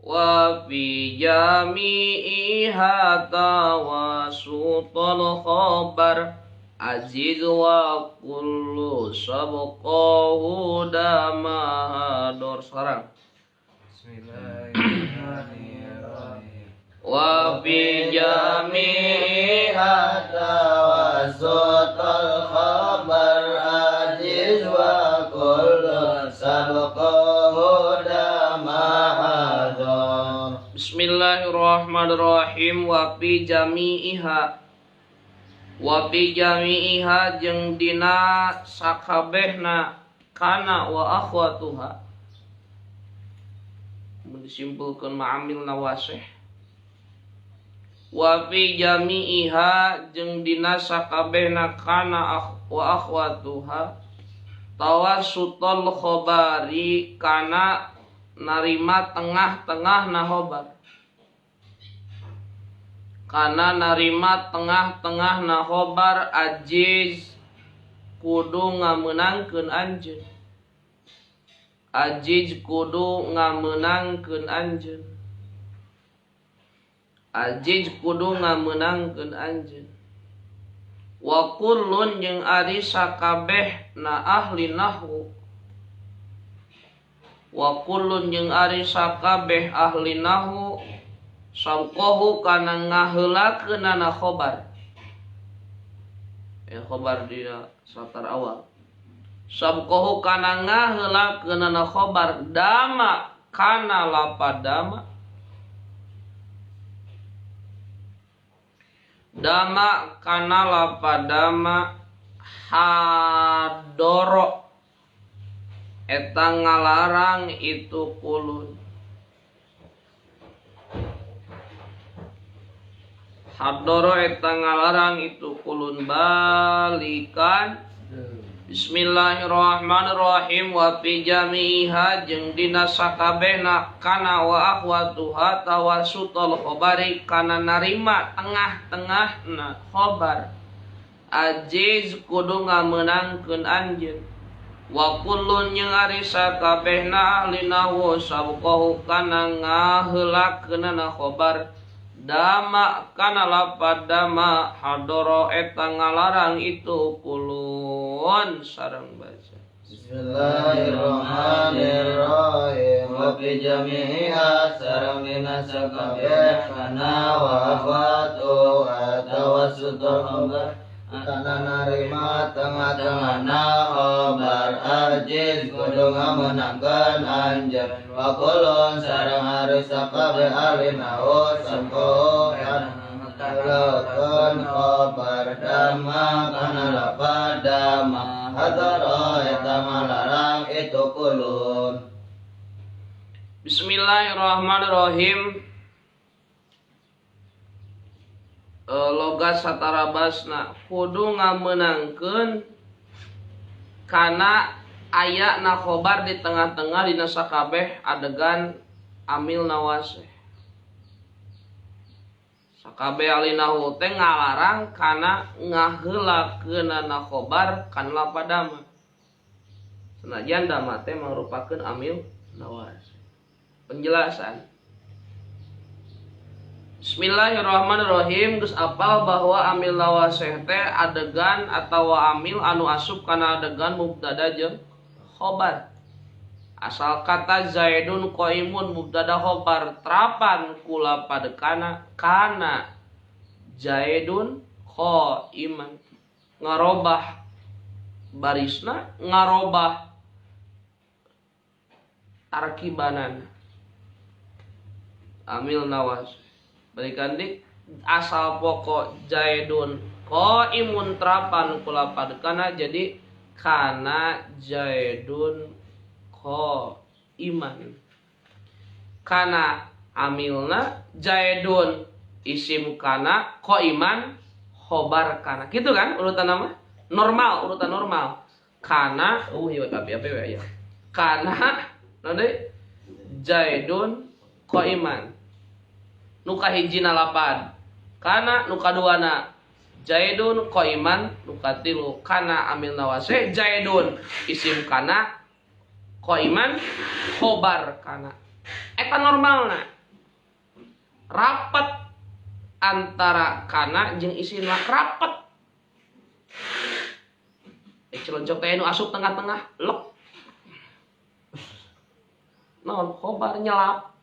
wa fi jami'iha tawasutul khabar aziz wa kullu sabqahu damahadur. Sekarang Bismillahirrahmanirrahim. Wa fi jami'iha tawasutul khabar aziz wa kullu sabqahu damahadur. Bismillahirrahmanirrahim. Wa fi jami'iha jeung dina sakabehna kana wa akhwatuha. Disimpulkeun ma'amil nawasih. Wa fi jami'iha jeung dina sakabehna kana wa akhwatuha tawassutul khabari kana narima tengah-tengahna khobar. Kana narima tengah-tengahna khobar ajiz kudu ngameunangkeun anjeun. Ajiz kudu ngameunangkeun anjeun. Ajiz kudu ngameunangkeun anjeun. Wa kullun jeung ari sakabehna ahli nahwu. Wa kullun jeung ari sakabeh ahli nahwu sabqahu kana ngaheulakeunana khobar. Khobar di satar awal. Sabqahu kana ngaheulakeunana khobar dama kana lapad dama. Dama kana lapad dama hadoro eta ngalarang itu kulun. Hadoro eta ngalarang itu kulun balikan. Bismillahirrahmanirrahim. Wa fi jami'iha jeung dina sakabehna kana wa akhwatuha tawassutul khabari kana narima tengah-tengahna khobar ajiz kudu ngameunangkeun anjeun. Wa kullun jeung ari sakabehna ahli nahwu sabqahu kana ngaheulakeunana khobar dama kana lapad dama hadoro eta ngalarang itu kulun. Sareng baca Bismillahirrahmanirrahim. Wa fi jami'iha sareng dina sakabeh kana wa akhwatu wa tawassutul khabar kana narima tengah-tengahna khobar ajiz kudu ngameunangkeun anjeun. Wa kullun sareng ari sakabeh ahli nahwu sabqahu kana ngaheulakeun khobar dama kana lapad dama hadara eta ngalarang itu kulun. Bismillahirrahmanirrahim. Logat satarabasna kudu ngameunangkeun kana ayana khobar di tengah-tengah dina sakabeh adegan amil nawasih. Sakabeh ahli nahwu teh ngalarang kana ngaheulakeunana khobar kana lapad dama. Senajan dama teh merupakeun amil nawasih. Penjelasan. Bismillahirrahmanirrahim. Geus apal bahwa amil nawasih teh adegan atau amil anu asup kana adegan mubtada jeung khobar. Asal kata Zaidun qaimun mubtada khobar terapan ku lapad kana Zaidun qaiman. Ngarobah barisna, ngarobah tarkibanan. Amil nawasih. Balikan dik asal pokok Zaidun qaimun terapan ku lapad kana jadi kana Zaidun qaiman. Kana amilna Zaidun isim kana qaiman khobar kana. Gitu kan urutan nama? Normal, urutan normal. Kana iya tapi apa ya? Kana nanti Zaidun qaiman. Nuka hijina lapad kana nuka duana Zaidun qaiman nuka tilu kana amil nawasih Zaidun isim kana qaiman khobar kana Eta normalna rapat antara kana jeung isimna rapat. Celonjok teh nu asup tengah-tengah lek. Naon khobar nyelap.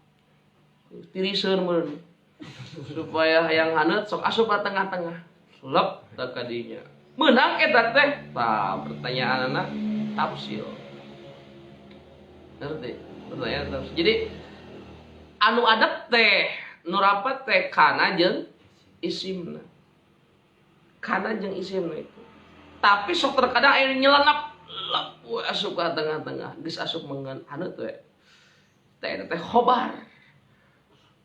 Tiriseun mun supaya hayang haneut sok asup ka tengah-tengah. Lep teh ka dinya. Meunang eta teh. Tah pertanyaanna tafsir. Ngerti? Pertanyaan tafsir. Jadi anu adep teh nu rapat teh kana jeung isimna. Kana jeung isimna itu. Tapi sok terkadang aya nyelenap asup ka tengah-tengah. Geus asup mengan haneut we. Teh teh khobar.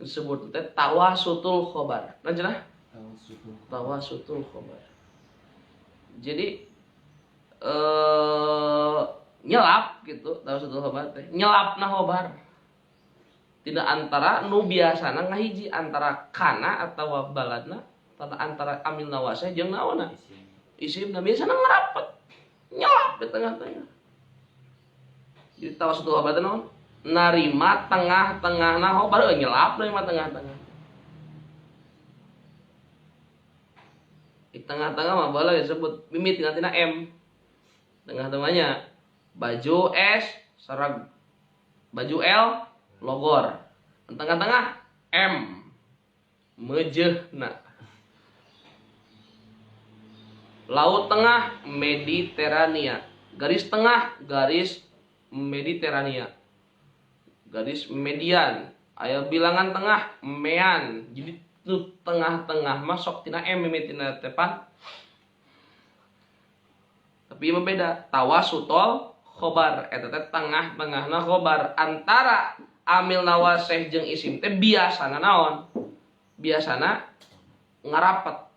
Disebut teh tawasutul khobar. Nah cenah? Tawasutul khobar. Jadi nyelap gitu tawasutul khobar teh. Nyelapna khobar. Tidak antara nu biasana ngahiji antara kana atawa baladna antara amil nawasih jeung naonna isimna biasana ngarapet nyelap di tengah-tengah. Jadi tawasutul khobar teh naon? Narima tengah-tengahna khobar nyelap narima tengah-tengah. Di tengah-tengah mah bala disebut mimit tina M. Tengah-tengahnya baju S sareng baju L logor. Tengah-tengah M. Mejehna. Laut tengah Mediterania. Garis tengah garis Mediterania. Garis median. Aya bilangan tengah mean. Jadi itu tengah-tengah masuk tina M mimitina tepan. Tapi berbeda. Tawasutul khobar eta teh tengah-tengahna khobar antara amil nawasih jeung isim teh biasana naon? Biasana ngarapet.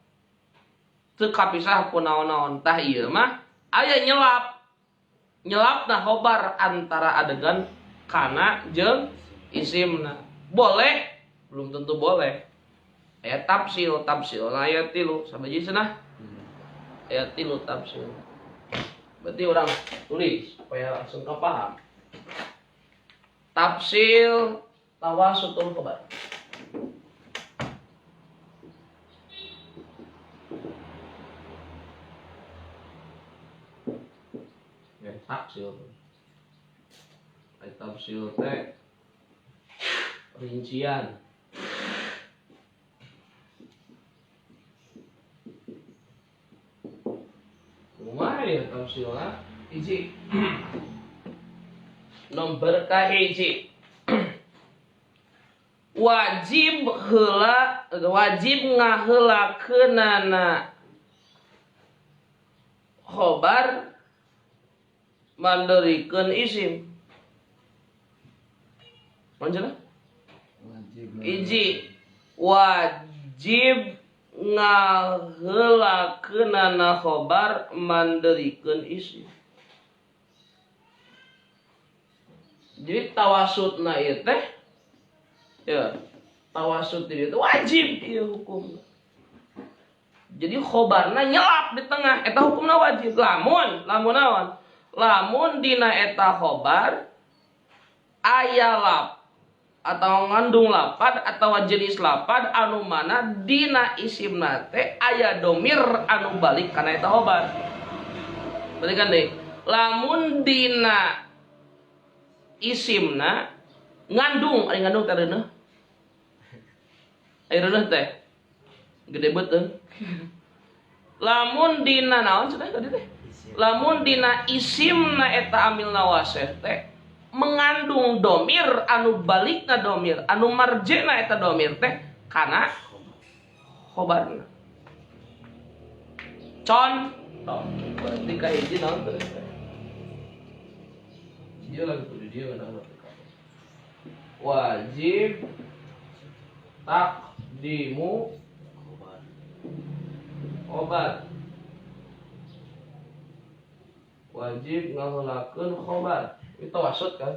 Teu kapisah ku naon-naon. Tah ieu mah aya nyelap. Nyelapna khobar antara adegan kana jeung isimna. Boleh, belum tentu boleh. Aya tafsil ayat 3 sabaraha cenah? Ayat 3 tafsil. Berarti orang tulis supaya langsung kepaham. Tafsil tawasutul khobar. Ya, tafsil. Tafsil teh rincian. Lumayan tafsilna hiji. Nomor kahiji. Wajib ngaheulakeunana khobar manderikeun isim. Manjana? Hiji wajib ngaheulakeunana khobar manderikeun isim. Jadi tawasudna ieu teh ya tawasud ieu teh wajib ieu hukum. Jadi khobarna nyelap di tengah eta hukumna wajib. Lamun naon? Lamun dina eta khobar aya lap atau ngandung lapad atau jenis lapad anu mana dina isimna teh aya domir anu balik kana eta khobar. Berarti kan deh, lamun dina isimna ngandung, ari ngandung teh reuneuh. Ari reuneuh teh gede beuteung. Lamun dina naon cenah tadi teh? Lamun dina isimna eta amil nawasih teh mengandung domir anu balikna domir anu marjena eta domir teh kana khobarna. Contoh berarti kahiji naon teh? Dia lagi tuh dia kan wajib takdimu khobar. Wajib ngaheulakeun khobar. Itu tawasud kan?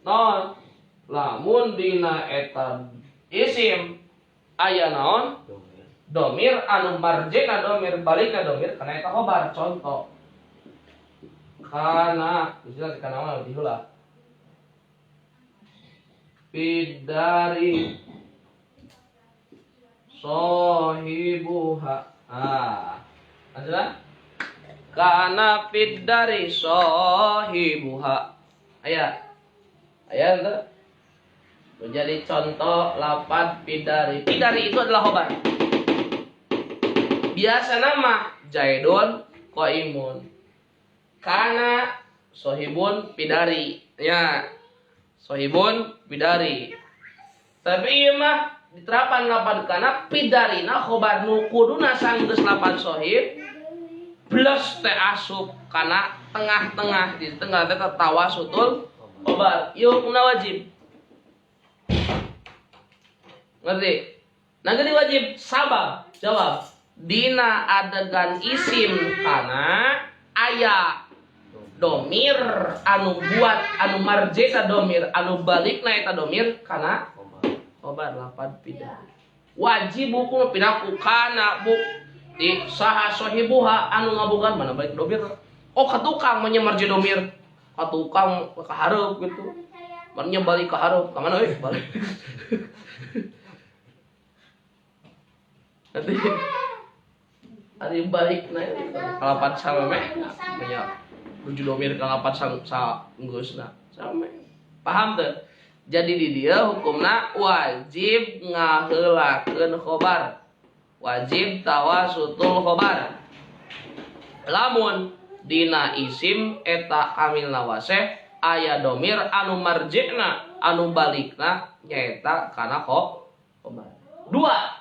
Non, lamun dina eta isim aya naon? Domir anu marjena domir balikna domir kana eta khobar. Contoh kana istilah kana mah diheula. Fidari sohibuha. Adalah kana fidari sohibuha. Ayat itu menjadi contoh lafaz fidari. Fidari itu adalah khobar. Biasa nama Zaidun qaimun. Kana sohibun fidari. Ya, sohibun fidari. Tapi ieu mah diterapan lapan kana pidarina khobar nu kuduna sanggeus lapan sohib plus teh asup kana tengah-tengah di tengah teh tawasutul khobar. Ieu hukumna wajib. Ngerti? Nah, jadi wajib sabab jawab dina adegan isim kana aya domir anu buat anu marje ka domir anu balikna eta domir kana khobar lapan pidari. Wajib hukum pinaku kana buk di saha sohibuha anu ngabogan mana balik domir. Oh ka tukang menyemarje domir. Ka tukang ka hareup gitu. Marnya balik ka hareup. Ka mana euy balik. Nanti ari balik na kalapan samemeh nya rujuk domir kalapan sanggeusna same. Paham teu? Jadi di dia hukumna wajib ngaheulakeun khobar. Wajib tawasutul khobar. Lamun dina isim eta kamil nawaseh aya domir anu marji'na anu balikna nyaeta kana khobar. Dua.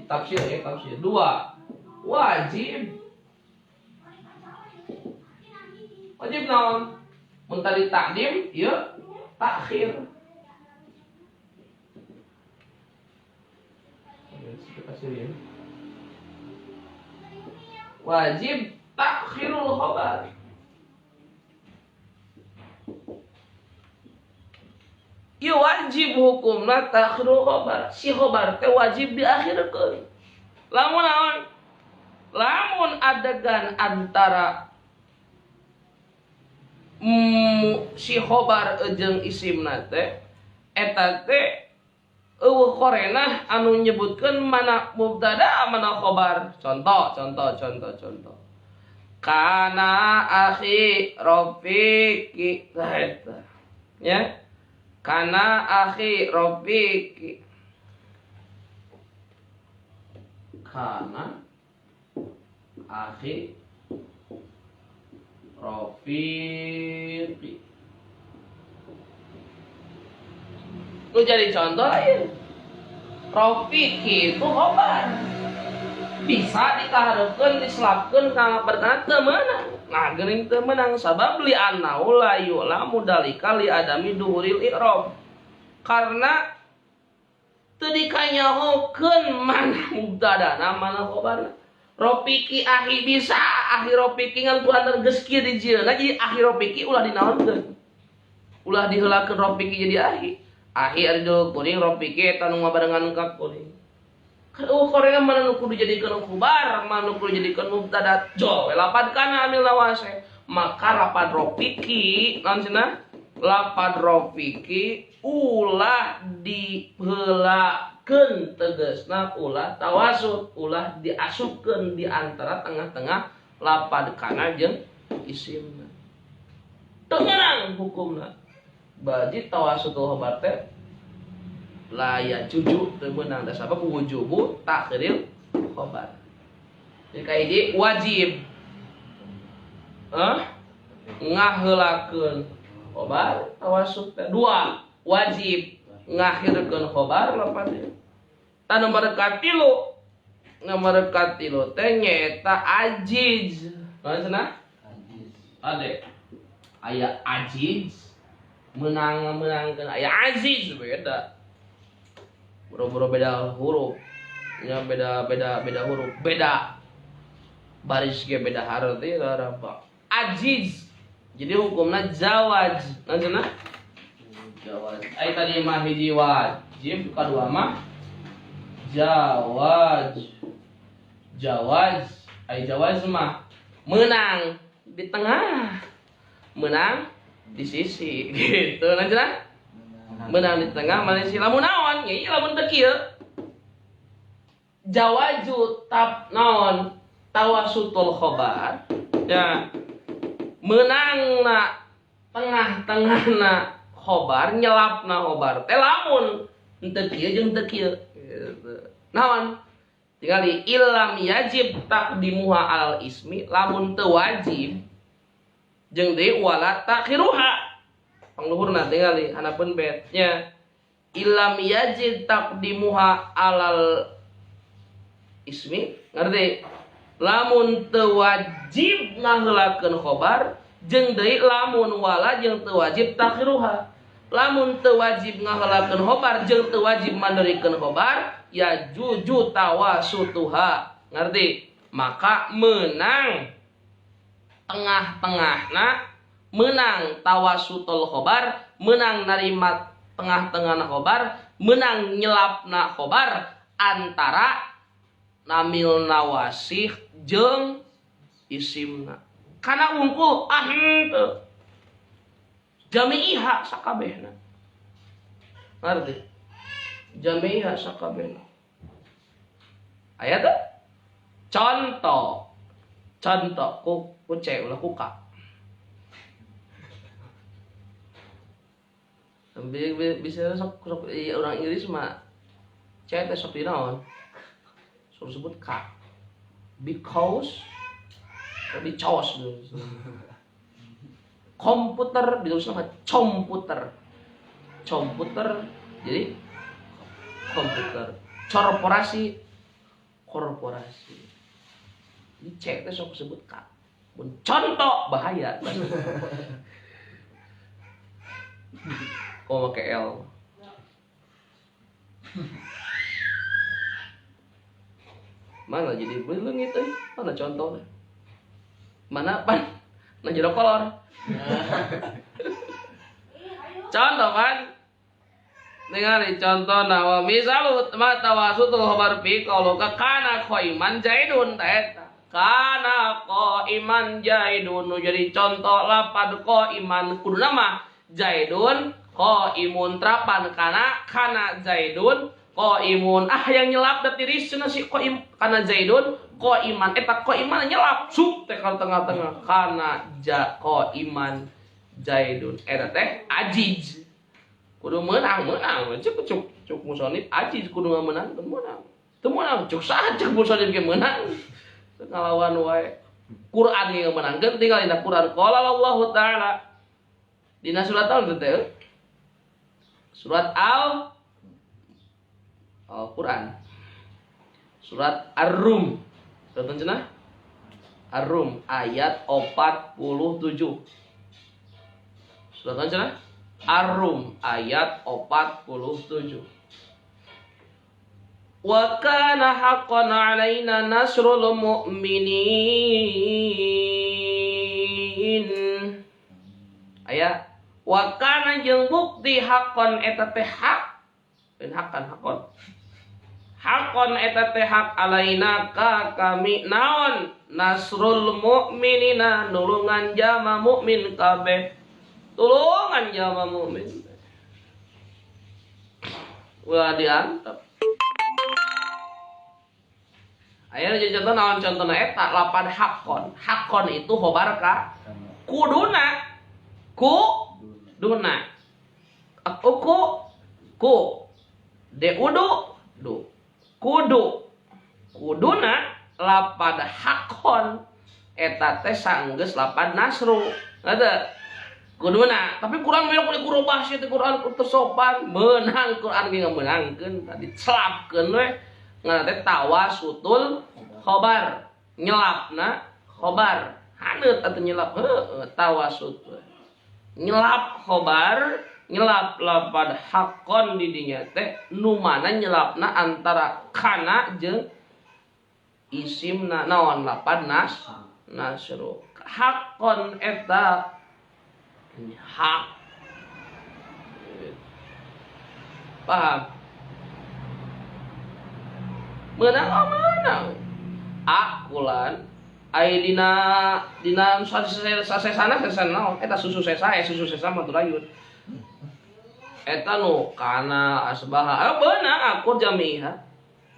Tafsir ya, tafsir. Dua. Wajib naon? Mun tadi takdim, ieu takhir. Wajib takhirul khabar. Ieu wajib hukumna takhirul khabar. Si khabar teh wajib diakhirkeun. Lamun naon? Lamun adegan antara si khobar jeung isimna teh eta teh eueuh korena anu nyebutkeun mana mubtada mana khobar. Contoh. Kana akhi Rafiqi eta. Ya. Kana akhi Rafiqi. Kana akhi Rafiqi. Lu jadi contoh aja. Rafiqi itu khobar. Bisa dikahareukeun diselapkeun ka perkara teu meunang. Nah, geuning teu meunang sabab li annahu la yu'lamu dalika li adami duhuril i'rab. Karena teu dikanyahokeun mana mubtadana mana khobarna. Rafiqi ahi bisa ahi Rafiqi ngan kurantan geus kieu di jieuna jadi ahi Rafiqi ulah dinaonkeun. Ulah diheulakeun Rafiqi jadi ahi. Ahi ari do kuring Rafiqi eta nu ngabarengan ka kuring. Kan korena mana nu kudu jadikeun khubar, mana nu kudu jadikeun mubtada. Jo, lapad kana amil nawase. Maka lapad Rafiqi, naon cenah? Lapad Rafiqi ulah diheulakeun tegasna ulah tawasud, ulah diasupkeun di antara tengah-tengah lapad kana jeung isimna. Teu ngeunang hukumna. Bagi tawasutul khobar teh la ya juju teu meunang da sabab wujubu takhiril khobar. Jadi kaiji wajib ngaheulakeun khobar tawasud teh. Dua, wajib ngakhirkeun khobar lapan teh. Ta nomor katilu teh nyaeta ajiz. Naon cenah? Ajiz. Ade. Aya ajiz menangkan aya aziz beda. Boro-boro beda huruf. Ya beda huruf, beda baris ge beda hareuti larapa. Ajiz. Jadi hukumna zawaj. Naon cenah? Jawaz. Ai tadi mah hiji wajib, kadua mah jawaz. Ai jawaz mah menang di tengah. Menang di sisi gitu nah menang di tengah Malaysia lamun naon ya iya lamun teu kieu jawaju tap naon tawasutul khobar ya menangna tengah-tengahna khobar nyelapna khobar teh lamun teu kieu jeung teu kieu gitu. Naon tingali illam yajib taqdimuha al ismi lamun teu wajib jeung deui wala takhiruha pangluhurna tingali hanapeun betnya illam yajib taqdimuha alal ismi ngerti lamun teu wajib ngaheulakeun khobar jeung deui lamun wala jeung teu wajib takhiruha lamun teu wajib ngaheulakeun khobar jeung teu wajib manderikeun khobar ya juju tawasutuha ngerti maka menang tengah-tengahna menang tawasutul khobar menang narima tengah-tengahna khobar menang nyelapna khobar antara namil nawasih jeung isimna kana wungkul henteu jami'iha sakabehna ngerti jami'iha sakabehna aya teh contoh ku cek ulah ku ka bisa sok orang Inggris mah cek teh sok dinaon suruh sebut ka because because komputer ditulisnya computer jadi komputer korporasi ini cek teh sok sebut ka contoh bahaya kok pakai L mana jadi belum itu mana contohnya mana pan nah jeruk kolor contoh kan ningali contoh nawa misalut ma tawasutul khobar fi qauluka kana qaiman jaidun taeta kana qaiman jaidun jadi contoh lapad qaiman kudu nama jaidun qaimun trapan kana jaidun qaimun yang nyelap da tirisna si qaim kana zaidun qaiman eta qaiman nyelap suk teh ka tengah-tengah kana qaiman zaidun eta teh ajiz kudu menang cuk musonib ajiz kudu menang teu menang cuk saha cuk musonib ge menang ngalawan wae Quran ge menangkeun tinggal dina Quran qala Allah taala dina surat al surat Al-Quran surat Ar-Rum surat cenah Ar-Rum ayat 47 surat cenah Ar-Rum ayat 47 wa kana haqqan 'alaina nasrul mu'minin aya wa kana jeung bukti haqqan eta teh hak dan hakon hakon eta teh hak alaina ka kami naon nasrul mu'minina nulungan jama mukmin kabeh tulungan jama mukmin ulah diantep aya jadi contoh naon contohna eta lapan hakon itu khobar ka kuduna ku deudu kuduna lapad hakon eta teh saenggeus lapad nasru ada kuduna tapi Quran mah kudu bahasa teh Quran kudu sopan menang Quran ge ngamenangkeun tadi celapkeun we ngaranna teh tawasutul khobar nyelapna khobar haneut atuh nyelap tawasut nyelap khobar nyelap lapad hakon di dinya teh nu mana nyelapna antara kana jeung isimna naon lapad nasru hakon eta hak paham menang akulan ai dina sasesana naon eta susu sesa mah turayun eta nu kana asbaha beunang akur jamiha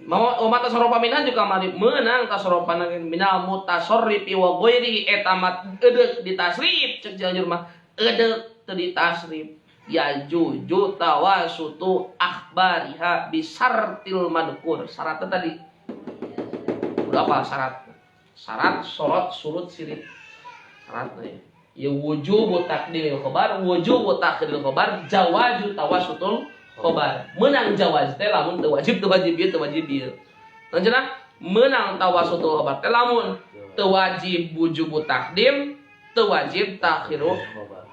mau mata soropa minah juga mari menang tasoropana minal mutasarrifi wa ghairi eta mat edeuk ditasrif cek janjur mah edeuk teu ditasrif ya juju tawasutu akhbariha bisartil madkur syaratnya tadi udah apa syarat sorot surut sirit syaratnya ya wujubu takdiril khabar wujubu takdiril khabar jawaju tawasutul khabar menang jawaz teh lamun teu wajib ieu lanjutna menang tawasutul khabar teh lamun teu wajib wujubu takdim teu wajib takhirul khabar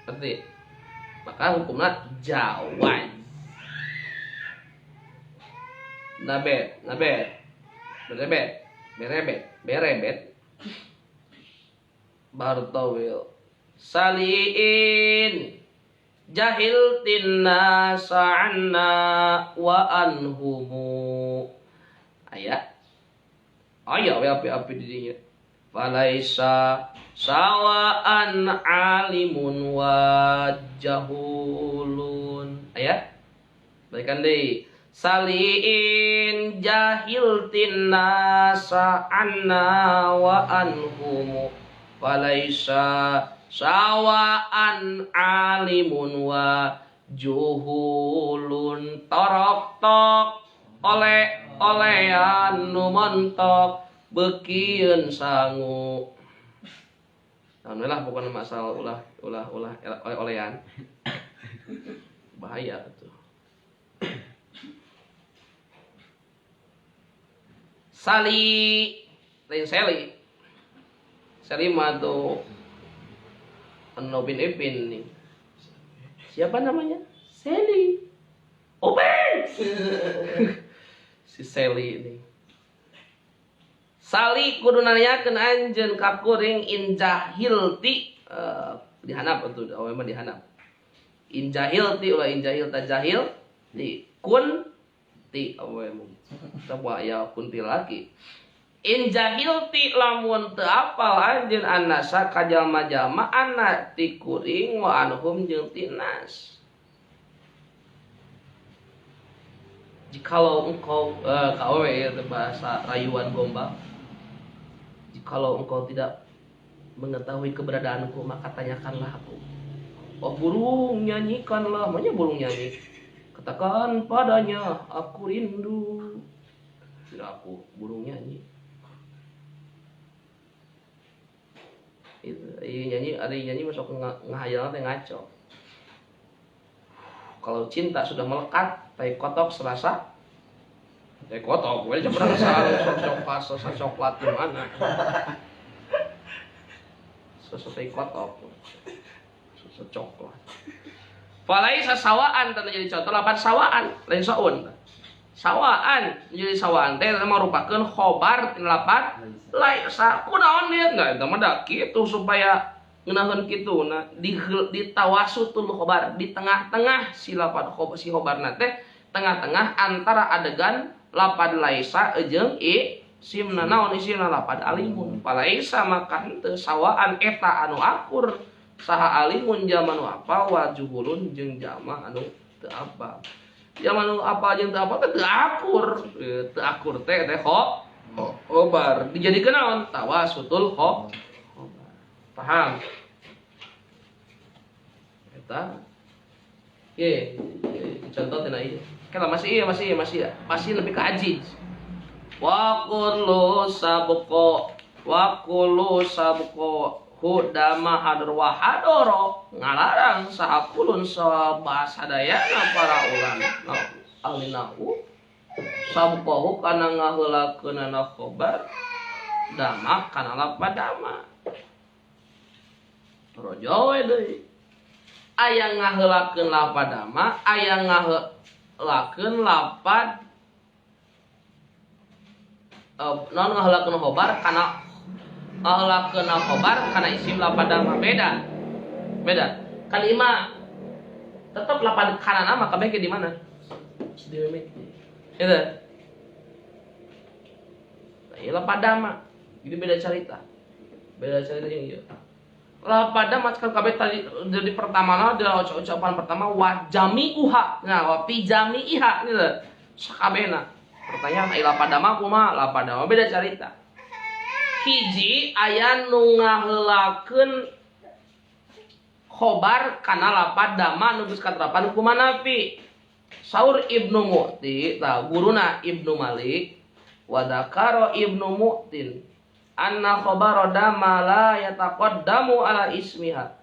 berarti maka hukumnya jawaz berebet bartawil saliin jahil tinna sa'anna wa anhumu ayat api di dinya falaisa sawaan alimun wa jahulun ayat balikan deui saliin jahil tinna sa'anna wa anhumu falaisa sawaan alimun wa juhulun torok olehan nu mentok bekieun sangu alhamdulillah bukan masalah ulah olehan bahaya tuh Sali lain Sali mah tuh Nobin Ipin nih. Siapa namanya? Sally. Open. Si Sally ini. Sali kudu nanyakeun anjeun ka kuring in jahilti dihanap atuh awe mah dihanap. In jahilti ulah in jahil ta jahil ti kun ti awe mah sabwa ya kunti laki in jahilti lamun teu apal anjeun annasa ka jalma-jalma anna ti kuring wa anhum jeung ti nas jikalau engkau kawe ya bahasa rayuan gombal jikalau engkau tidak mengetahui keberadaanku maka tanyakanlah aku oh burung nyanyikanlah namanya burung nyanyi katakan padanya aku rindu tidak aku burung nyanyi itu nyanyi ada yang nyanyi masuk ngahayal teh ngaco kalau cinta sudah melekat tai kotok serasa tai kotok gue coba rasa coklat di mana tai kotok coklat falaisa sawaan tanda jadi contoh lapan sawaan lain saun sawaan jadi sawaan teh merupakan khobar tina lapan laisa kunaon lihat enggak eta mah da kitu supaya ngeunaheun kitu nah di tawasutul khobar di tengah-tengah si lapan si khobarna teh tengah-tengah antara adegan lapan laisa jeung simna naon isimna lapan alimun falaisa maka henteu sawaan eta anu akur saha alimun jamanu apa wajuhulun jeung jama anu teu apa jama anu apa jeung teu apa teu akur teh khobar dijadikeun naon tawasutul khobar paham eta ye contoh tina ieu kala masih lebih ke ajiz wa kullu sabqo hudama hadur wa hadoro ngalarang sahakulun sabas hadayana para ulama alinahu sabqahu kana ngaheulakeunana khobar dama kana lapad dama rojo deui aya ngaheulakeun lapad dama aya ngaheulakeun lapad non ngaheulakeun khobar kana ngaheulakeun khobar kana isim lapad dama beda kalima tetap lapad kana nama kabeh di mana di mimiti itu Ieu padama. Jadi beda cerita. Beda cerita yang ieu. Padama kan kabeh tadi jadi pertama adalah ucapan pertama wa jami'uha. Nah, wa fi jami'iha gitu. Sakabehna. Pertanyaan ila padama kumaha? Padama beda cerita. Hiji aya nu ngaheulakeun khobar kana lapad dama nu geus katerapan ku manafi. Saur Ibnu Mu'ti, tah guruna Ibnu Malik, wa dzakara Ibnu Mu'tin anna khabara dama la yataqaddamu ala ismiha.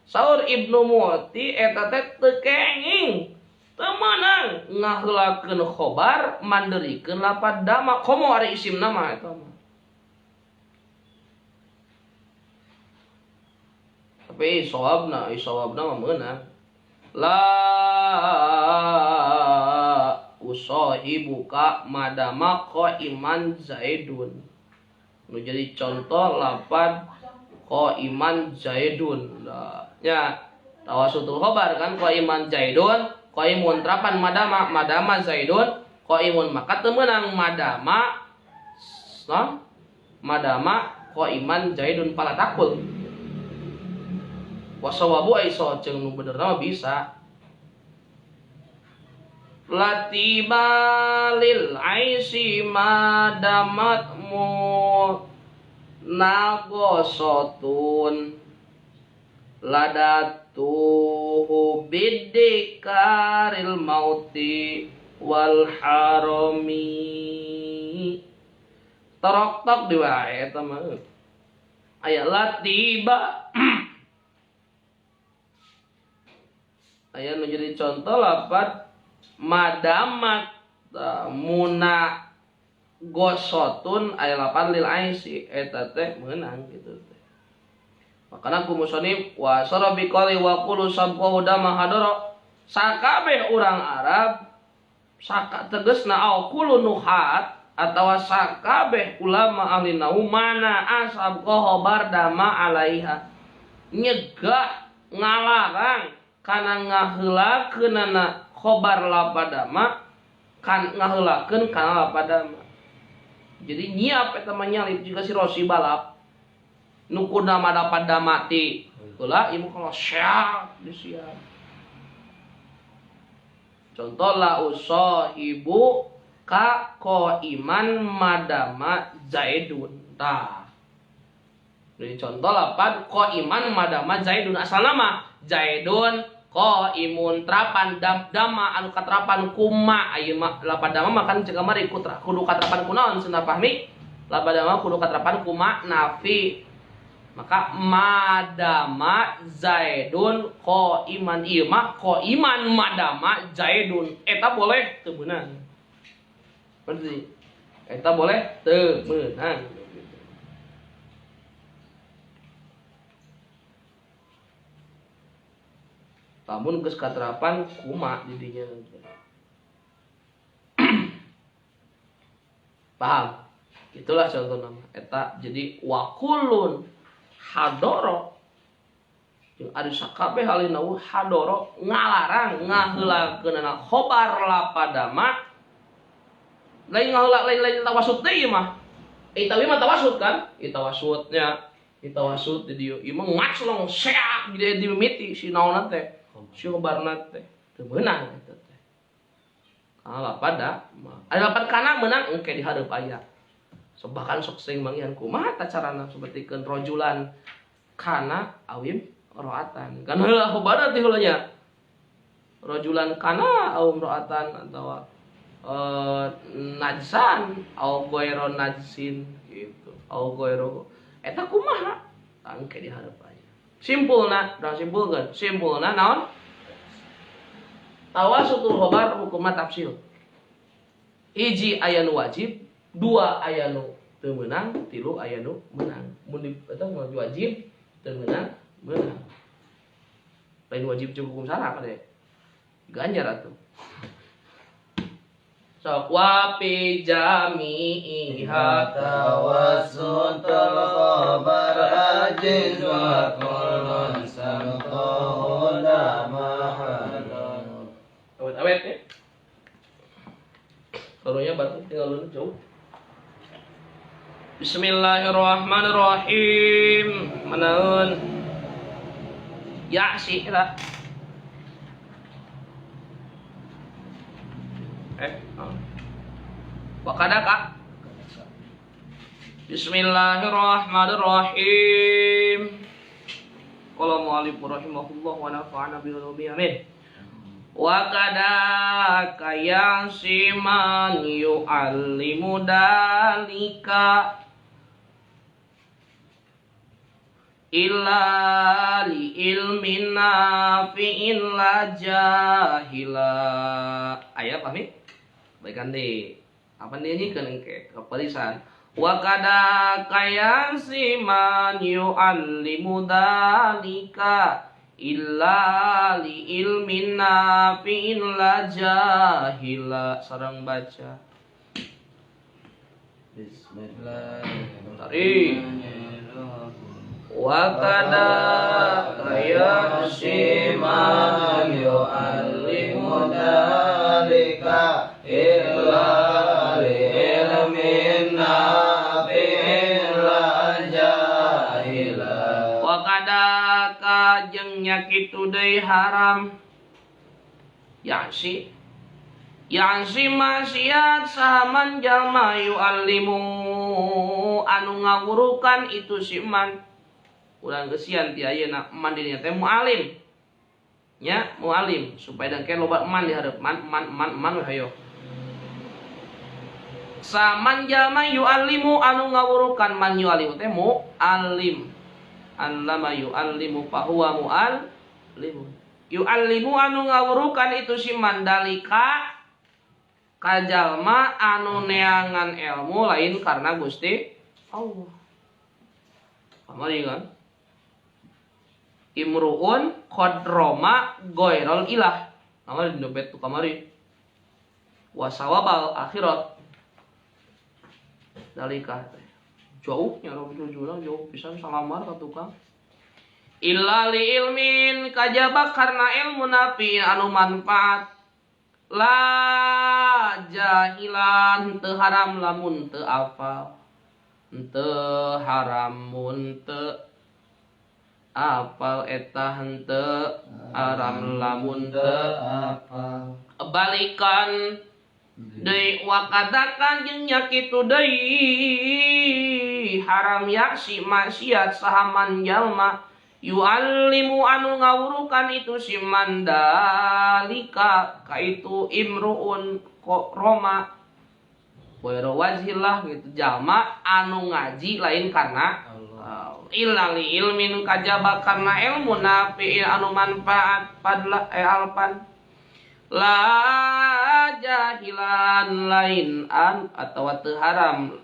Saur Ibnu Mu'ti eta teh teu kenging, teu meunang ngaheulakeun khobar mandeurikeun lapad dama, komo ari isimna mah eta mah. Tapi sawabna mah meunang. La usahibuka madama qaiman zaidun. Nu jadi contoh lapad qaiman zaidun. Nah, nya tawasutul khabar kan qaiman zaidun, qaimun terapan madama zaidun, qaimun maka teu meunang madama qaiman zaidun palatakul. Wasawabu aiso jeung nu bener mah bisa. Latibalil aisi madamat mu nagosotun ladatuhu bidikaril mauti wal harami. Torok-tok di wae eta mah. Aya latiba aya nu jadi contoh lapad madamat muna gosotun aya lapad lil aisi eta teh meunang kitu teh. Makana ku musannif wa sarabi qali wa qulu sabqahu dama hadara sakabeh urang Arab saka tegasna au qulu nuhat atawa sakabeh ulama ahli nahwu mana asab khabar dama alaiha nyegah ngalarang kana ngaheulakeunana khobar lapadama kan ngaheulakeun kana lapadama. Jadi nyiap eta mah nyalip juga si Rosi balap. Nu kudu lapadama ti heula ieu kalau siap disiap. Contoh la usahibu ka qaiman madama zaidun. Tah. Jadi contoh lapad qaiman madama zaidun asal nama zaidun qaimun terapan dama anu katerapan kuma ayeuna mah lapad dama makan ceuk mari kudu katerapan kunaon cenah pahmi lapad dama kudu katerapan kuma nafi maka madama zaidun qaiman ieu mah qaiman madama zaidun eta boleh teu meunang berarti eta boleh teu meunang. Lamun geus katerapan kuma di dinya. Paham? Itulah contoh nama eta jadi wakulun hadoro jeung ari sakabeh halina hadoro ngalarang ngaheulakeunana khobar lapadama lain ngaheula lain tawasud deui mah. Itawi mah tawasud kan? Itawasudnya itawasud di dieu ieu mah ngaclong seak di mimiti si naonna teh. Si khobarna teh teu meunang eta teh. Kana pada aya lapan kana meunang engke di hareup aya. Bahkan sok sing mangihan kumaha ta carana sapertikeun rojulan kana awim roatan. Kan heula khobarna teh heula nya. Rojulan kana awim roatan atawa najsan au goiro najsin gitu. Au goiro eta kumaha? Engke di hareup aya. Simpulna, urang simpulkeun. Simpulna naon? Tawasutul khabar hukumna tafsil. Hiji aya nu wajib, dua aya nu teu meunang, tilu aya nu meunang. Mun eta wajib teu meunang, meunang. Lain wajib jeung hukum syara kade. Ganjar atuh. Sok wa fi jami'iha tawassutul khabar ajiz wa kullun sabqahu dama hadar. Awet ya. Karunya baru tinggal lu jauh. Bismillahirrahmanirrahim. Manaun ya sih lah. Wakadaka. Bismillahirrahmanirrahim. Qala mu'allif rahimahullah wa nafa'ana bi ulumihi amin. Wa kadaka yasiman yu'allimu dalika illa li ilmin nafi'in la jahila. Ayat pahami? Baikan deh. Apa dia ni kan ke kepalisan. Wa kadaka yasiman yu'allimu dalika illa li ilmin nafi'in la jahila. Sarang baca. Bismillahirrahmanirrahim. Wa kadaka yasiman yu'allimu dalika illa li ilmin nafi'in la jahila. wa kadaka jeung nyakitu deui haram ya'si maksiat sahaman jalma yu'allimu anu ngawurukan itu si man ulang gesian ti ayeuna man dirinya teh mualim nya mualim supaya dengke loba man di hareup man hayo saman jalma yu'allimu anu ngawurukan man yu'allimu teh mu'allim allama yu'allimu fahuwa mu'allimu yu'allimu anu ngawurukan itu si mandalika kajalma anu neangan ilmu lain karena Gusti Allah. Kamari kan imruun qadroma ghairul ilah. Kamari dobet tu kamari wasawabal akhirat dalika jauhnya Rasulullah jauh pisan salamar ka tukang illa li ilmin kajaba karena ilmu nafi anu manfaat la jahilan teu haram lamun teu apal teu haramun teu apal eta henteu haram lamun teu apa balikan deui wakadakan jeung nya kitu deui haram yaksi maksiat sahaman jalma yu'allimu anu ngawurukan itu si mandalika kaitu imruun roma wairu wajhillah gitu jalma anu ngaji lain karena illa li ilmin kajaba karena ilmu nafi anu manfaat padla alpan la jahilan lain an atau teu haram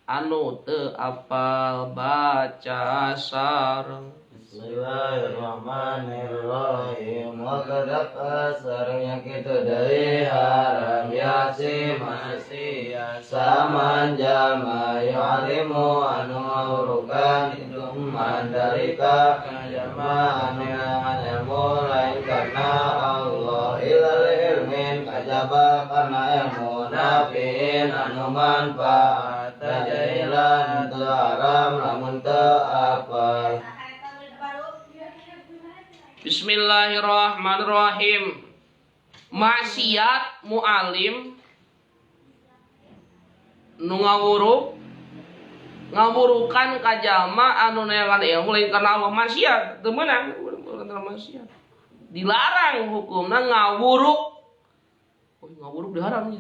anu teu apal baca sareng. Bismillahirrahmanirrahim. Wa kadaka sarengnya kitu deui haram yasi maksiat saman jalma yu'alimu anu ngawurukan itu mandalika jalma anu ilmu lain karena Allah ilal ilmin kajaba karena ilmu nafi'in anu manfaat tajailan teu haram lamun teu apal. Bismillahirrahmanirrahim. Maksiat mu'alim nu ngawurukan ka jalma anu neangan ilmu lain karena Allah maksiat teu meunang karena maksiat dilarang hukumna ngawuruk ngawuruk dilarang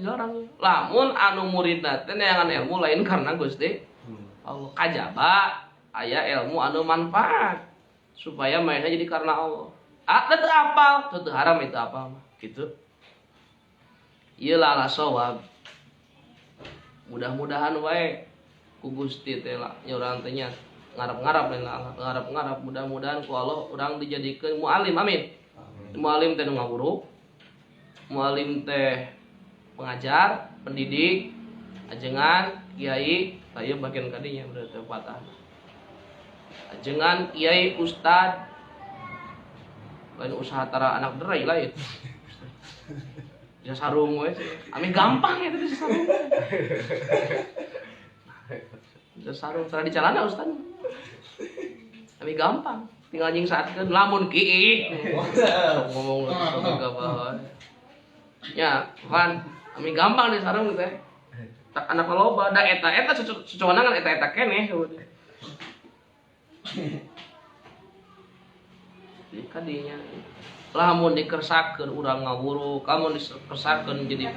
lamun anu muridna teh neangan ilmu lain karena Gusti Allah kajaba aya ilmu anu manfaat supaya mainnya jadi karena Allah. Teu apal, teu haram itu apal mah. Gitu. Ieu lah sawab. Mudah-mudahan wae ku Gusti teh lah nya urang teh nya ngarep-ngarep lain lah, ngarep-ngarep mudah-mudahan ku Allah urang dijadikeun mualim amin. Mualim teh nu ngawuru. Mualim teh pengajar, pendidik, ajengan, kiai, aya bagian kadinya berarti patah. Ajengan kiai ustad lain usaha tara anak derai lain bisa sarung we ami gampang ya tadi sarung Sarung tara di celana Ustaz. Tapi gampang, tinggal nyingsakeun lamun kieu. Ngomong ke bawah. Ya, kan, kami gampang di sarung teh. Tak anak loba, da eta cucuanangan eta keneh. Jadi kadinya lamun dikersakeun urang ngawuru, kamu dikersakeun jadi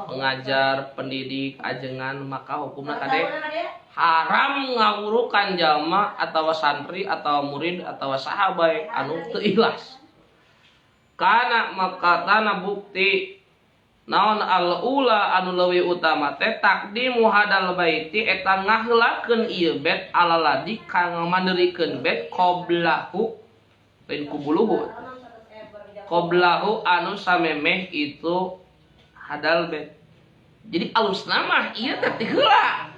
pengajar, pendidik, ajengan, maka hukumna kade haram ngawurukan jalma atawa santri atawa murid atawa sahabat anu teu ikhlas. Kana maka tana bukti naon al-ula anu leuwih utama teh takdimu hadal baiti eta ngaheulakeun ieu bet alaladi kang mandeurikeun bet qoblahu lain kubuluhu qoblahu anu samemeh itu hadal bet. Jadi alusna mah ieu teh ti heula.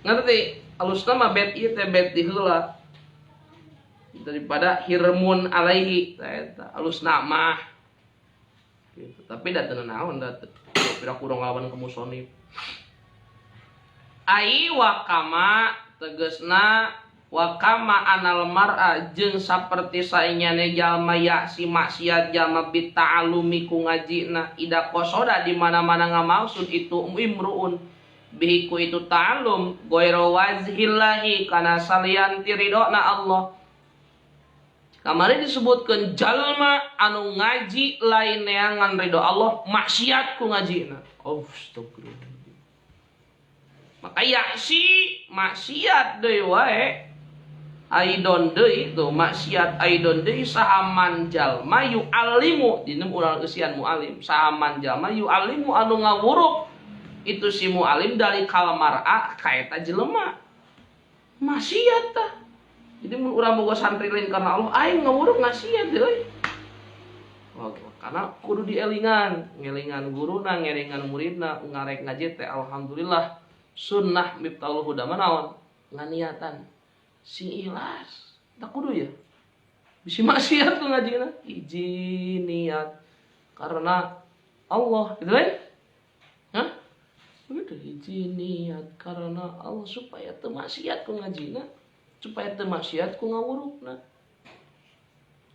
Ngerti? Alusna mah bet ieu teh bet ti heula. Daripada hirmun alaihi eta alusna mah gitu. Tapi da teu naon da pira kurang lawan ke musonif. Ai wakama tegasna wakama anal mar'a jeung saperti saenyane jalma ya si maksiat jalma bita'alumi ku ngajina ida qasoda di mana-mana ngamaksud itu imruun bihi ku itu ta'allum ghairu wajhillahi kana salian ti ridona Allah. Kamari disebutkeun jalma anu ngaji lain neangan ridho Allah maksiat ku ngajina. Astagfirullah. Maka yaksi maksiat deui wae. Aidon deui tuh maksiat aidon deui sahaman jalma yu'allimu dina urang eusian muallim sahaman jalma yu'allimu anu ngawuruk itu si muallim dari kalmar'a ka eta jelema. Maksiat tah. Jadi mun urang boga santri lain karena Allah aing ngawuruk ngasiat deui. Karena kudu dielingan, ngelingan guruna, ngelingan muridna, ngarek ngaji teh alhamdulillah sunnah miftahul huda naon? Nganiatan. Sing ikhlas. Tak kudu ya. Bisi maksiat tuh ngajina, hiji niat karena Allah, gitu kan? Hah? Begitu hiji niat karena Allah supaya teu maksiat ku ngajina. Supaya teu maksiat ku ngawurukna.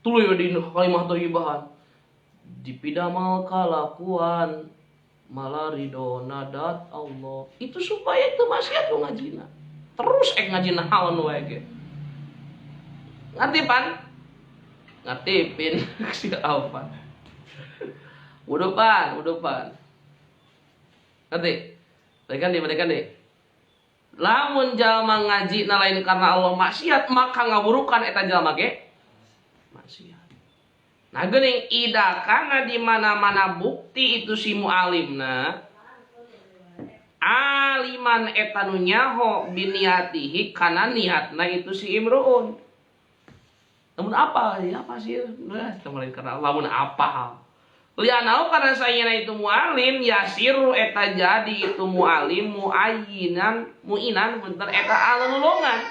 Tuluy we di kalimah thayyibahan. Dipidamal kalakuan malah ridho nadat Allah. Itu supaya teu maksiat ku ngajina. Terus ngajina haon wae ge. Ngerti pan? Ngertipin si apa? Udah pan. Ngerti? Mereka deh. Lamun jalma ngaji na lain karena Allah maksiat maka ngaburukan eta jalma ge maksiat. Nah geuning ida kana di mana-mana bukti itu si mualimna aliman eta nu nyaho biniatihi kana niatna itu si imruun. Namun apa? Ya apa sih? Nah, lain karena lamun apa? Lianau karena sayana itu mualim yasiru eta jadi itu mualim muinan bentar eta anu nulungan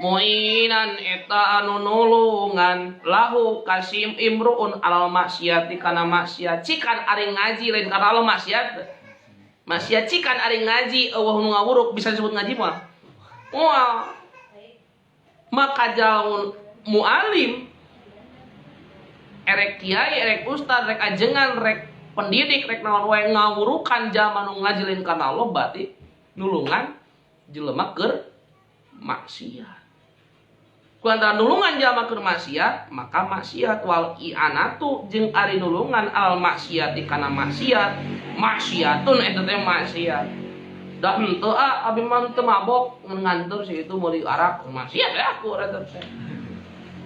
muinan eta anu nulungan lahu kasim imruun alal maksiati kana maksiat cikan ari ngaji lain karena Allah maksiat cikan ari ngaji eueuh nu ngawuruk bisa disebut ngaji mah moal maka jaun mualim erek kiai, erek ustad, rek ajengan, rek pendidik, rek naon wae ngawurukan jalma nu ngajilin kana Allah berarti nulungan jelema keur maksiat. Ku antara nulungan jalma keur maksiat, maka maksiat wal i'anatu jeung ari nulungan al maksiati kana maksiat, maksiatun eta teh maksiat. Da henteu abi mah teu mabok nganter si itu meuli arak maksiat ya aku eta teh.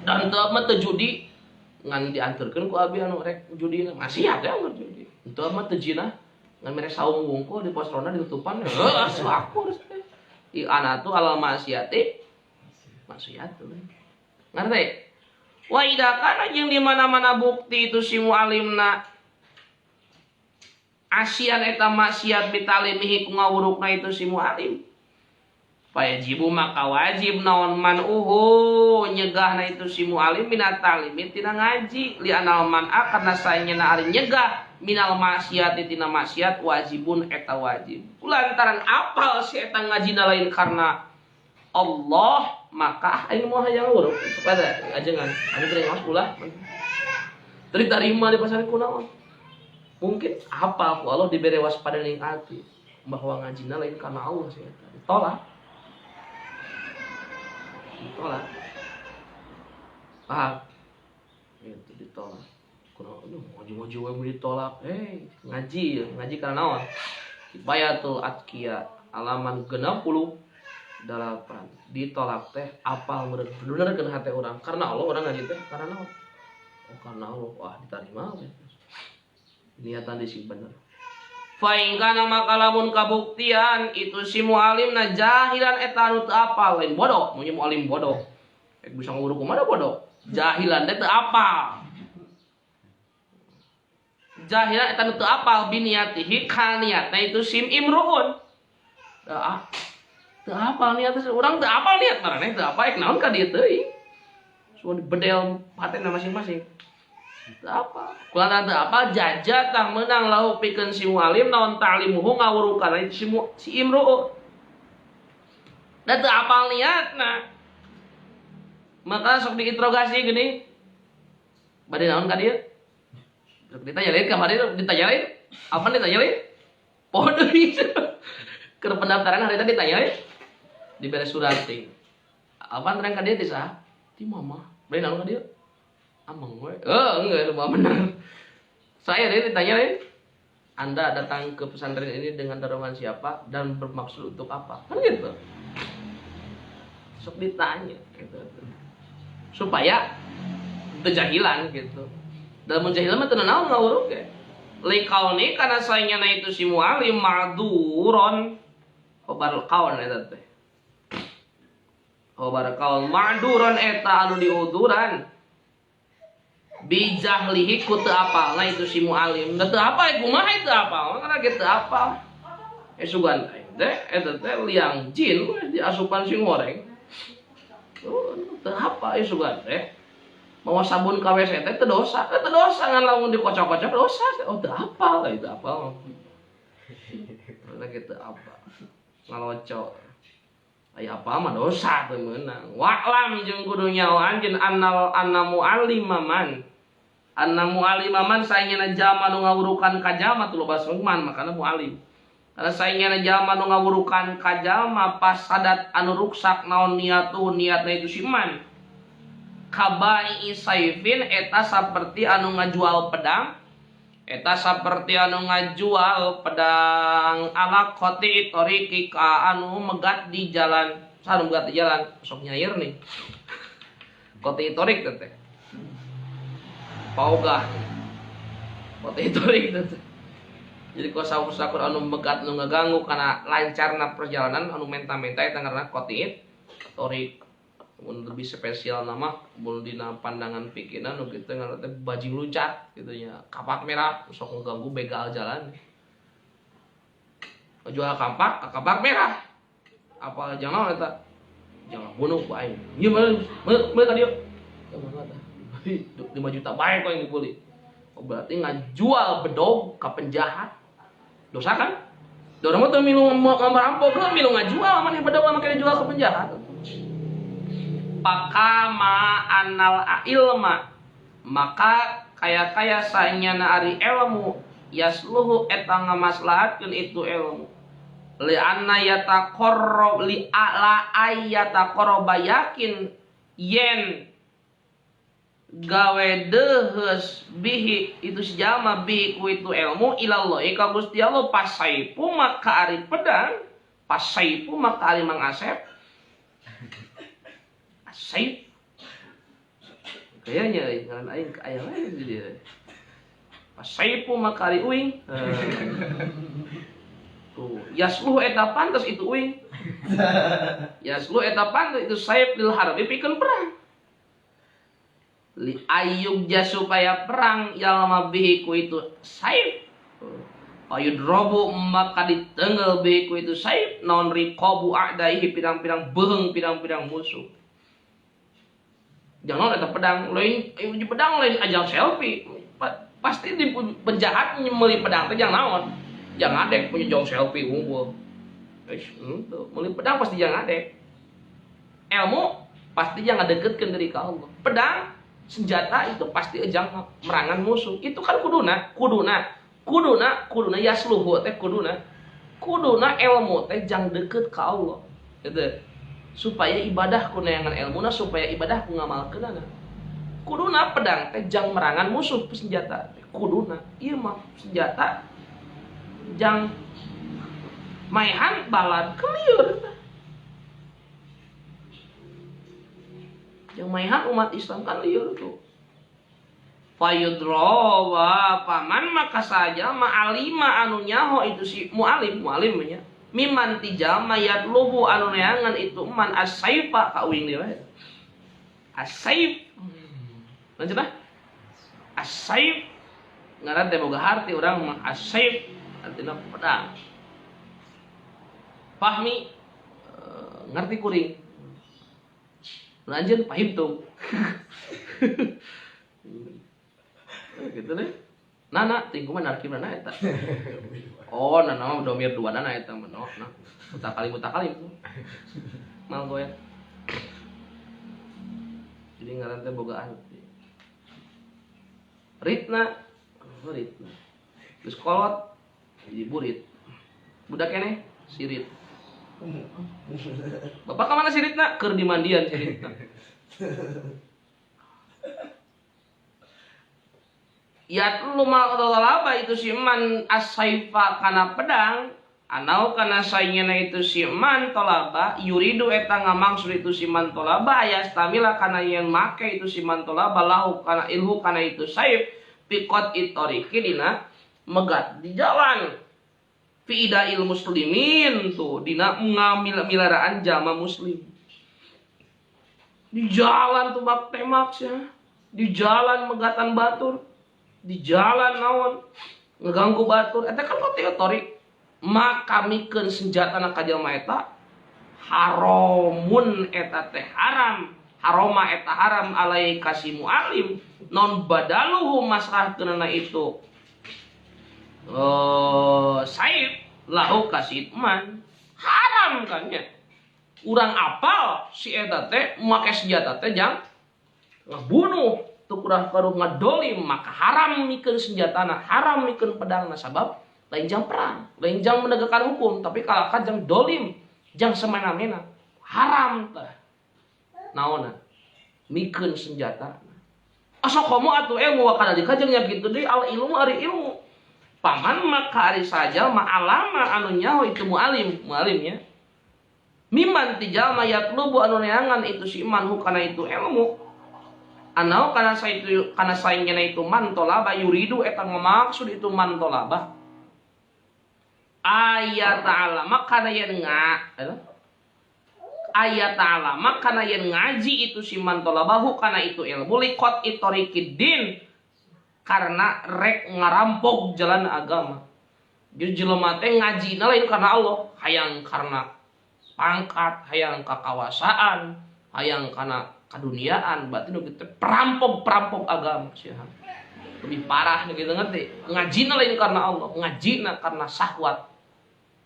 Da henteu mah teu judi ngan dianturkeun ku abi anu rek judina maksiat ya ngan judi. Henteu mah teu zina ngan mere saung wungkul di pos ronda ditutupan. Heuh aku teh. I'anatu alal maksiati maksiat tuh. Ngerti? Wa idza kana jeung di mana-mana bukti itu si mualimna asian eta maksiat bitalimihi ku ngawurukna itu si mualim. Fayajibu maka wajib naon manuhu nyegahna itu si mu'alim minat ta'limi tina ngaji li anal man'a karena saenyana ari nyegah minal maksiat tina maksiat wajibun eta wajib. Lantaran apal si eta ngajina lain karena Allah maka aing moal hayang uruk kepada ajengan anu teu ngaos ulah. Teu diterima di pasar kunaon. Mungkin apal ku Allah dibere waspada ning ati bahwa ngajina lain karena Allah si eta. Ditolak. Ditolak. Paham? Itu ditolak. Kurang ngaji-ngaji wae ditolak. Ngaji karena naon? Kifayatul Atqiya halaman 68 ditolak teh apal bener-bener hati orang karena Allah orang ngaji teh karena naon? Oh karena Allah. Wah diterima we. Niatan disi bener. Fa in kana maka lamun kabuktian itu si mualimna jahilan eta anu teu apal lain bodoh, mun mualim bodoh. Bisa nguruk kumaha bodoh. Jahilan teh teu apal. Jahilan eta anu teu apal biniatihi ka niatna itu sim imruun. Teu apal niatna urang teu apal niat maraneh teu apal naon ka dieu teuing. Suon bedel paten masing-masing. Apa? Kulantan teu apa jajatah menang lahu pikeun si mualim naon ta'limuhu ngawurukan si imru. Da teu apal niatna. Maka sok diinterogasi gini. Bade naon ka dieu? Sok ditanyain ka bade ditanyain. Apa ditanyain? Poho deui. Keur pendaftaran hari tadi ditanyain. Dibere surat ting. Apa terang ka dieu teh saha? Ti mama. Bade naon ka dieu? Amang gue, enggak semua benar. Saya ditanya Anda datang ke pesantren ini dengan dorongan siapa dan bermaksud untuk apa? Kan gitu. Sok ditanya gitu. Supaya kejahilan gitu. Dalam menjahilan mah teu naon ngawuruk ge. Likauni kana saenyana itu si mualim ma'duron. Khobar kawan eta teh. Khobar kawan ma'duron eta anu diuduran. Bijahlihi ku teu apalna itu si mualim. Da teu apal kumaha teu apal? Karena ge teu apal. Sugan teh eta teh liang jin diasupan sing goreng. Teu apal sugan teh. Mawa sabun ka WC teh teu dosa. Teu dosa ngan lamun dikocok-kocok dosa. Oh teu apal, teu apal. Karena ge teu apal. Ngalocok. Aya apa mah dosa teu meunang. Wa'lam jeung kudu nyawa anjeun anna muallimaman. Anna muallimaman saenyana jalma nu ngawurukan ka jalma tuh loba man makana muallim. Karena saenyana jalma nu ngawurukan ka jalma pasadat anu ruksak naon niatna itu si man. Kabai saifin eta saperti anu ngajual pedang. Eta saperti anu ngajual pedang ala qati tariqi ka anu megat di jalan. Sanu megat di jalan, sok nyair nih. Qati tariq teh. Paugah. Qati tariq teh. Jadi kosa-kosa anu megat anu ngaganggu kana lancarna perjalanan anu menta-menta eta ngaranna qati tariq. Mun lebih spesial nama mun dina pandangan pikiran nu kitu ngaranna teh bajing luncat gitu nya kapak merah sok ngeganggu begal jalan. Jual kapak merah. Apa jangan eta? Jangan bunuh ku aing. Ieu meureun ka dieu. Tapi 5 juta bae kok yang dibeli. Oh, berarti ngajual bedog ka penjahat. Dosa kan? Dorang mah teu milu ngarampok, milu ngajual mah bedog mah make dijual ka penjahat. Pakama anal ilma maka kaya saenyana ari ilmu yasluhu eta ngamaslahatkeun itu ilmu li anna yataqarrab li ala ayataqarraba yakin yen gawe deheus bihi itu sejama bihi ku itu ilmu ilallah ka Gusti Allah pasaipu maka ari pedang pasaipu maka ari Mang Asep Saif kayaknya ngaran aing ka aya lain di dieu. Pasaipu makari uing. Tuh, yasluh eta pantes itu uing. Yasluh eta pantes itu saif lil harbi pikeun perang. Li ayyub ja supaya perang yalma bihi ku itu saif. Payudrobu maka ditenggel be ku itu saib naon riqabu a'daihi pirang-pirang beung pirang-pirang musuh. Jangan eta pedang lain di pedang lain ajang selfie. Pasti di penjahat meuli pedang teh jangan naon. Jangan adek punya jong selfie unggul. Meuli pedang pasti jangan adek. Ilmu pasti jangan deketkeun diri ka Allah. Pedang senjata itu pasti ejang merangan musuh. Itu kan kuduna yasluhu teh kuduna ilmu teh jang deket ka Allah. Gitu. Supaya ibadah ku neangan ilmuna supaya ibadah ku ngamalkeunana. Kuduna pedang teh jang merangan musuh senjata. Kuduna ieu mah senjata jang maehan balad kelieur. Jang maehan umat Islam kan lieur tuh. Fayudrowa paman maka saja ma'alima anu nyaho itu si mu'alimnya miman tijal mayat lubu anu neangan itu man as-saifa kauing dia as-saif lanjut lah as-saif ngaran teh boga harti urang mah as-saif artina pedang pahmi ngerti kuring lanjut pahim tuh gitu nih nana tingkuman narkim nana eta oh nana mah domir dua nana eta mah nah mutakali mal gue jadi ngaran teh bogaan ritna terus kolot jadi burit budak keneh sirit bapak ka mana siritna keur di mandian siritna ya lu laba itu si man as-saifa kana pedang anau kana saingena itu si man tolaba yuridu eta ngamaksud itu si man tolaba ayastamila kana yang make itu si man tolaba lahu kana ilhu kana itu saif piqat itoriki dina megat di jalan fi idail muslimin tuh dina ngamil-milaraan jama muslim di jalan tuh bak temaksnya di jalan megatan batur di jalan naon ngeganggu batur eta kan teori maka mikeun senjatana ka jalma eta haramun eta teh haram haroma eta haram alai kasih mualim non badaluhu masrahkeunana itu saib lahu kasih man haram kan nya urang apal si eta teh make senjata teh jang ngabunuh tu kurang karuh ngadolim maka haram mikeun senjatana haram mikeun pedangna sabab lain jang perang lain jang menegakkan hukum tapi kalau jang dolim jang semena-mena haram teh naonna mikeun senjata asa komo atuh ilmu wa kana dikajeng nya kitu deui al ilmu ari ilmu paman maka ari saja ma'alama anu nyaho itu mualimnya miman tijal mayatlubu anu neangan itu si iman hukana itu ilmu anau kana saingena itu mantolaba yuridu eta ngamaksud itu mantolaba ayat ta'ala makana yen ayat ta'ala makana yen ngaji itu si mantolaba hukana itu ilmu liqat itorikidin karena rek ngarampok jalan agama jadi jelema teh ngajina lain karena Allah hayang karena pangkat hayang kakawasaan hayang karena kaduniaan berarti nu kitu perampok agama sih lebih parah gitu ngerti ngajina lain karena Allah ngajina karena syahwat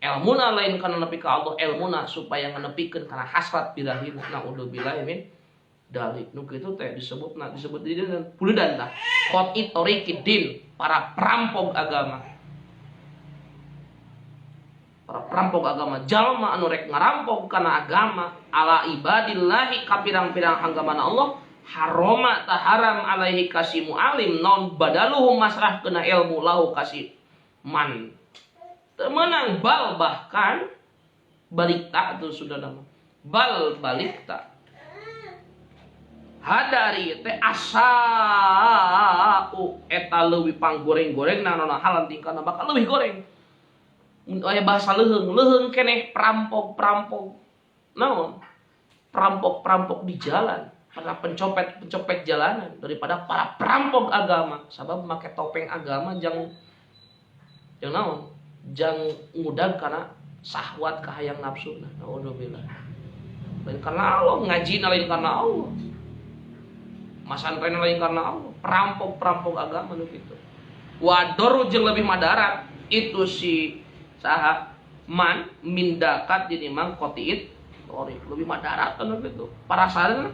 ilmuna lain karena nepi ka Allah ilmuna supaya nganepikeun kana hasrat birahina naudzubillah min dalik nu kitu teh disebut di puludan tah qat itorikidin para perampok agama jalma anu rek ngarampok kana agama ala ibadillahi kapirang-pirang hanggamana Allah haroma taharam alaihi kasih mualim non badaluhu masrah kena ilmu lahu kasih man temenang bal bahkan balikta itu sudah nama bal balikta hadari teh asau eta leuwih panggoreng-goreng nana halan tingkana bakal leuwih goreng aya bahasa leuheung keneh perampok naon perampok di jalan para pencopet jalanan daripada para perampok agama sabab make topeng agama jang naon jang ngudag karena syahwat kahayang nafsu. Naudzubillah. Lain karena Allah, ngaji lain karena Allah. Masantren lain karena Allah. Perampok agama nu kitu. Wador jeung lebih madarat itu si saha man mindakat jadi mang kotiit lebih madarat kan gitu. Para sarana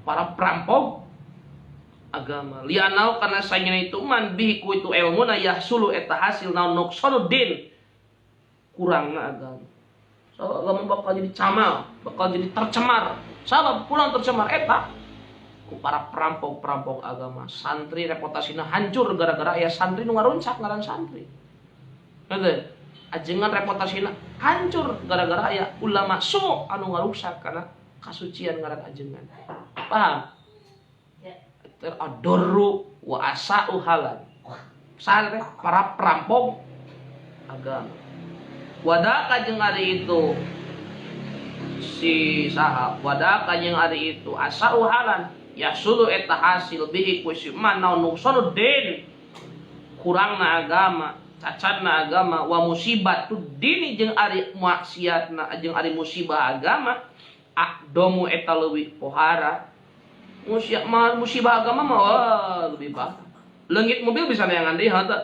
para perampok agama lianau karena sayana itu man bihiku itu ilmu na yahsulu eta hasil naon nuqsanuddin kurangna agama. So agama bakal jadi camal, bakal jadi tercemar. Sabab kurang tercemar eta ku para perampok agama. Santri reputasina hancur gara-gara aya santri nu ngaruncak ngaran santri. Heuh. Ajengan reputasina hancur gara-gara aya ulama su anu ngarusak karena kasucian ngaran ajengan. Paham? Adorru wa asa'u halan. Santri para perampok agama. Wadaka jeung ari itu si saha wadaka jeung ari itu asa'u halan yasulu eta hasil bihi kusi man naon nuqsanuddin kurangna agama cacatna agama wa musibat tu dini jeung ari maksiatna jeung ari musibah agama akdomu eta leuwih pohara musibah agama mah lebih parah. Leungit mobil bisa neangan deui henteu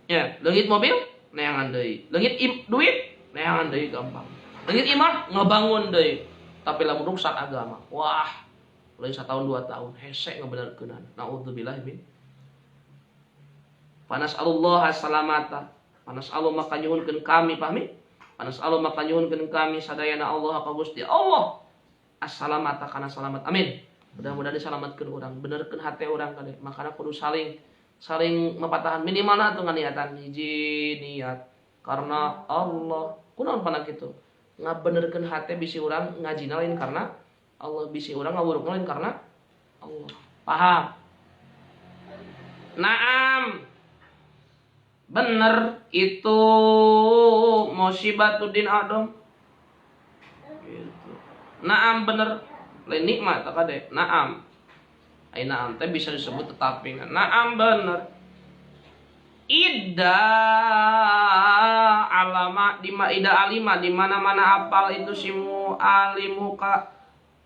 ya leungit mobil neangan deui leungit duit neangan deui gampang leungit iman ngabangun deui tapi lamun rusak agama wah lain 1 tahun 2 tahun hese ngabenerkeunan. Naudzubillah min. Panas Allah salamata. Panas Allah maka nyuhunkeun kami pahmi. Panas Allah maka nyuhunkeun kami sadayana Allah ka Gusti Allah. Assalamata kana salamat. Amin. Mudah-mudahan disalamatkeun urang, benerkeun hate urang kade. Makana kudu saling mapatahan minimalna atuh nganiatan hiji niat karena Allah. Kunaon pana kitu? Ngabenerkeun hate bisi urang ngajina lain karena Allah bisi orang ngawuruk lain karena Allah. Paham? Naam. Bener itu musibatuddin adam. Gitu. Naam bener. Lain nikmat tak kade. Naam. Ai naam teh bisa disebut tetapi. Naam bener. Ida alama ida alima di mana-mana apal itu simu alimu ka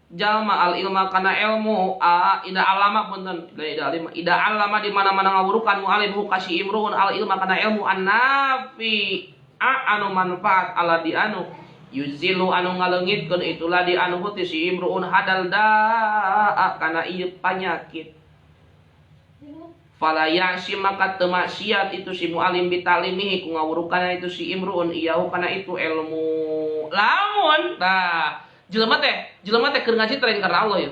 jalma al ilma kana ilmu ida alama punten ida alama di mana-mana ngawurukan mualim kasih imruun al ilma kana ilmu annafi anu manfaat ala di anu yuzilu anu ngaleungitkeun itulah di anu putih si imruun hadal daa kana ieu panyakit fala yasi maka teu maksiat itu si mualim bitalimihi ku ngawurukan itu si imruun iyahu kana itu ilmu lamun tah jelema teh keur ngaji teh karena Allah ya.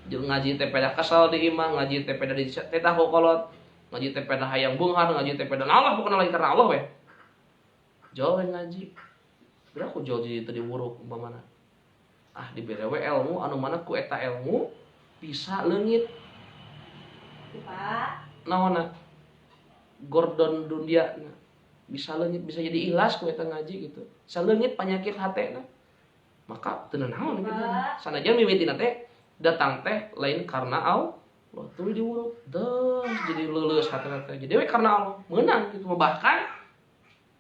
Jeung ngaji teh pada kasal di imah, ngaji teh pada di tetah kokolot, ngaji teh pada hayang bunghar, ngaji teh pada Allah bukan lain karena Allah we. Jauh ngaji. Berapa jauh di teu diwuruk umpamana. Dibere we ilmu anu mana ku eta ilmu bisa leungit. Pak. Naonna? Gordon dunia bisa leungit, bisa jadi ikhlas ku eta ngaji gitu. Bisa leungit penyakit hatena. Maka tenan naon gitu. Sanajan mimitina teh datang teh lain karena Allah. Tuh diuruk, jadi lulus hatena teh. Jadi we karena Allah menang gitu.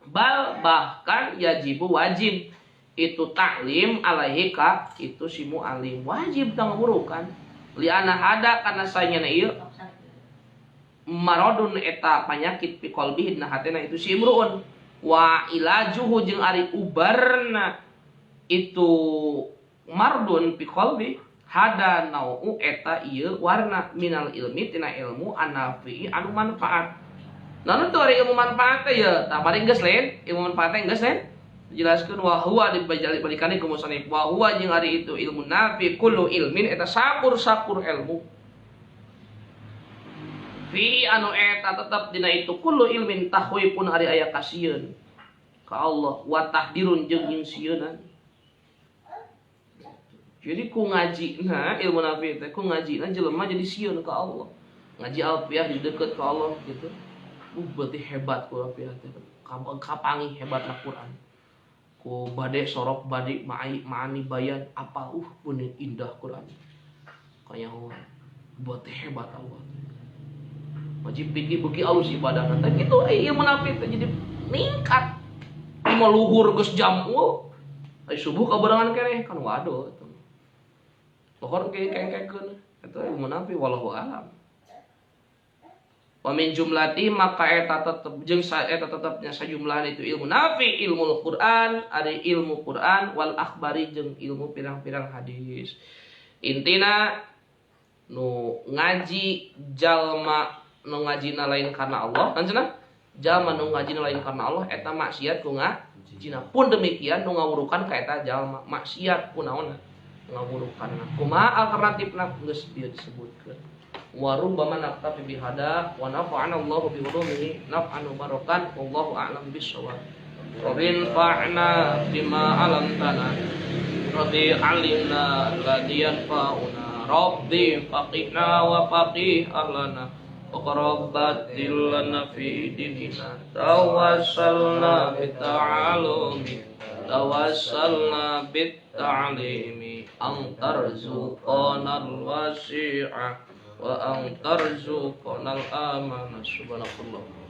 Bahkan yajibu wajib itu taklim alaihi ka itu si mualim wajib tang ngurukan. Liana hada kana sayana ieu maradun eta panyakit fi qalbihi na hatena itu si imruun wa ilajuhu jeung ari ubarna itu mardun fi qalbi hada nau'u eta ieu warna minal ilmi tina ilmu anafi anu manfaat. Namun tuh ari ilmu manfaat teh ya tah bari geus lain ilmu manfaat teh geus lain dijelaskeun wa huwa dibalikani ku musannif wa huwa jeung ari itu ilmu nafi kullu ilmin eta sakur ilmu fi anu eta tetep dina itu kullu ilmin tahwipun ari aya kasieun ka Allah wa tahdirun jeung nyungsieunna. Jadi ku ngaji nah ilmu nafi teh ku ngaji na jelema jadi sieun ka Allah. Ngaji alfiah di deukeut ka Allah gitu. Berarti hebat ku alfiah teh. Kapangi hebatna Quran. Ku bade sorok bade maani bayan apa bener indah Quran. Kayak Allah. Buat hebat Allah. Wajib begi alus ibadah teh gitu ilmu nafi teh jadi ningkat. tadi mah luhur geus jam ai subuh kabarengan keneh kan waduh eta. Lohor ge kengkekeun eta ilmu nafi wallahu alam. Wa min jumlati maka eta tetep jeung eta tetepnya sajumlah itu ilmu nafi, ilmu Quran, ari ilmu Quran wal akhbari jeung ilmu pirang-pirang hadis. Intina nu ngaji jalma nu ngajina lain karena Allah, kan cenah? Jalma nu ngajina lain karena Allah eta maksiat ku ngajina. Pun demikian nu ngawurukan ka eta jalma maksiat kunaon ngawurukanna. Kumaha alternatifna geus dieu disebutkeun. Wa rubbama naktafi bihada wa nafa'ana Allahu bi ulumihi naf'an barakan wallahu a'lam bissawab. Rabbin fa'na bima 'allamtana rabbi 'allimna alladhi yanfa'una rabbi faqihna wa faqih ahlana wa qarabbatil lana fi dinina tawassalna bit ta'alumi tawassalna bit ta'limi antarzuqana al-wasi'a wa ang tarzuqnal amana subhanallah.